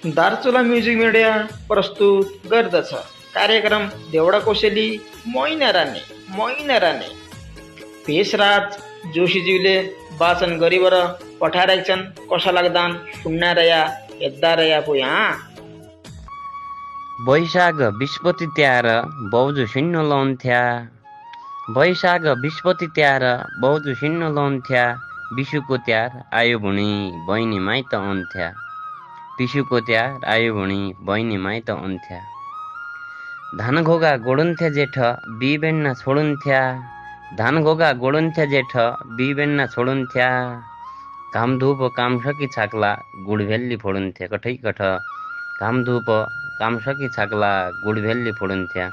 Darchula music media प्रस्तुत गर्दछ कार्यक्रम देवडा कोसेली मोइन राणे पेशराज जोशीज्यूले वाचन गरिबर पठाइरहेका छन्। कसा लाग्दान सुन्नारया हेद्दारया पो यहाँ वैशाख विस्पति त्यार बौजु सिन्नो लाउँथ्या वैशाख विस्पति त्यार बौजु सिन्नो लाउँथ्या विशुको त्यार आयो भुणी बहिनी माइत आउँथ्या पिसुको त्यार आयो भुणी बहिनी माइत आउँथ्या धान घोगा गोडुन्थ्या जेठ बिबेन्ना छोडुन्थ्या धान घोगा गोडुन्थ्या जेठ बिबेन्ना छोडुन्थ्या घाम धुप काम सकी छाक्ला गुडभेल्ली फोडुन्थ्या कठै कठ घाम धुप काम सकी छाक्ला गुडभेल्ली फोडुन्थ्या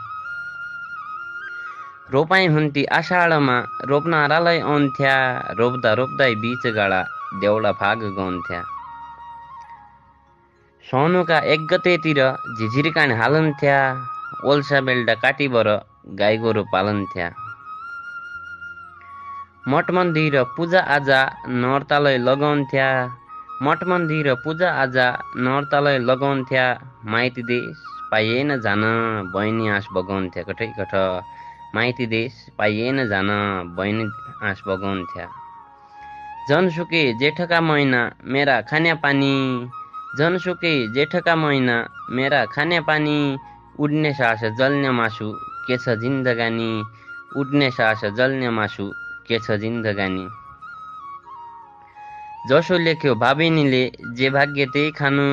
रोपाई हुन्थी आषाढमा रोप्नारालाई आउँथ्या रोप्दा रोप्दै बीच गाडा देउडा फाग गाउँथ्या सौनुका 1 गतेतिर झिझिरकान हालन्थ्या ओल्सा बेल्टा काटीबर गाई गोरु पालन्थ्या मठ मन्दिर पूजा आजा नर्तालय लगाउँथ्या मठ मन्दिर पूजा आजा नर्तालय लगाउँथ्या माइती देश पाइएन जान बहिनी आँस बगाउँथ्या कठै कठ माइती देश पाइएन जान बहिनी आँस बगाउँथ्या जनसुके जेठका महिना मेरा खाने पानी जनसुके जेठका महिना मेरा खाने पानी उड्ने सास जल्ने मासु के छ जिन्दगानी उड्ने सास जल्ने मासु के छ जिन्दगानी जसो लेख्यो भाबिनीले जे भाग्य त्यही खानु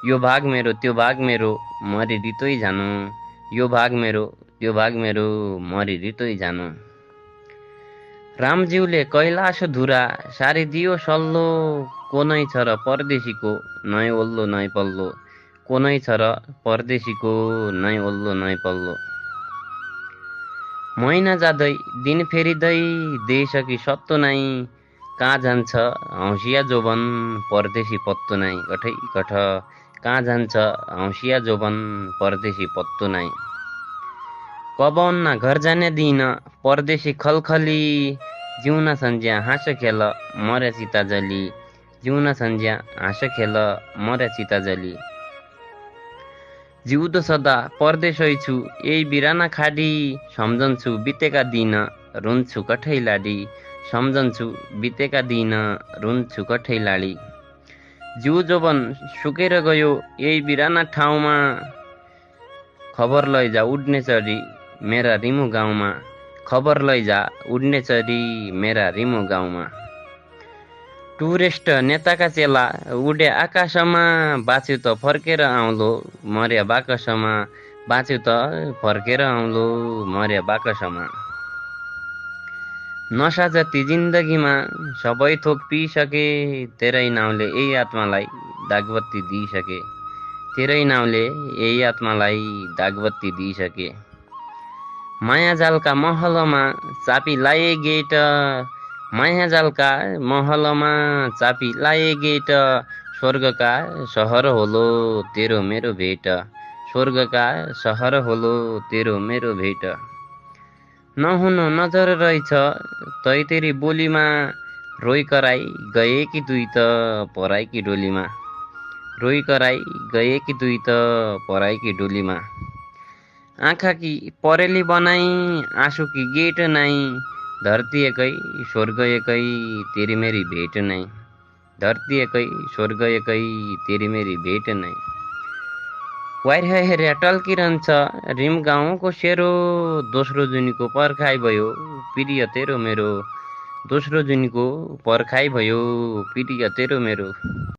यो भाग मेरो त्यो भाग मेरो मरि रितोइ जानु यो भाग मेरो त्यो भाग मेरो मरि रितोइ जानु रामज्यूले कैलाश धुरा सारिदियो सल्लो को नै छ र परदेशीको नै ओल्लो नै पल्लो को नै छ र परदेशीको नै ओल्लो नै पल्लो महिना जाँदै दिन फेरिँदै देशकी सत्तो नै कहाँ जान्छ हौसिया जोबन परदेशी पत्तो नै कठै कठ कहाँ जान्छ हौसिया जोबन परदेशी पत्तो नै कबौन्ना घर जाने दिन परदेशी खलखली जिउना सन्ज्या हाँस खेल मर्या चिता जली जिउना सन्ज्या हाँस खेल मर्या चिता जली जिउँदो सदा परदेशै छु यही बिराना खाडी सम्झन्छु बितेका दिन रुन्छु कठै लाडी सम्झन्छु बितेका दिन रुन्छु कठै लाडी जिउ जोबन सुकेर गयो यही बिराना ठाउँमा खबर लैजा उड्ने चरी मेरा रिमु गाउँमा खबर लैजा उड्ने चरी मेरा रिमु गाउँमा टुरिस्ट नेताका चेला उडे आकाशमा बाँच्यो त फर्केर आउँलो मर्या बाकसमा बाँच्यो त फर्केर आउँलो मर्या बाकसमा नशा जति जिन्दगीमा सबै थोक पिइसके तेरै नाउँले यही आत्मालाई दागबत्ती दिइसके तेरै नाउँले यही आत्मालाई दागबत्ती दिइसके माया जालका महलमा चापी लाए गेट माया जालका महलमा चापी लाए गेट स्वर्गका सहर होलो तेरो मेरो भेट स्वर्गका सहर होलो तेरो मेरो भेट नहुनु नजर रहेछ तै तेरी बोलीमा रोइ कराई गए कि दुई त पराई कि डोलीमा रोइ कराई गए कि दुई त पराई कि डोलीमा आँखा की परेली बनाई आँसू की गेट नाई धरती एकै स्वर्ग एकै तेरी मेरी भेट नै धरती एकै स्वर्ग एकै तेरी मेरी भेट नै वाइर हेर्या टल्किरहन्छ रिम गाउँको सेरो दोस्रो जुनीको पर्खाइ भयो प्रिय तेरो मेरो दोस्रो जुनीको पर्खाइ भयो प्रिय तेरो मेरो।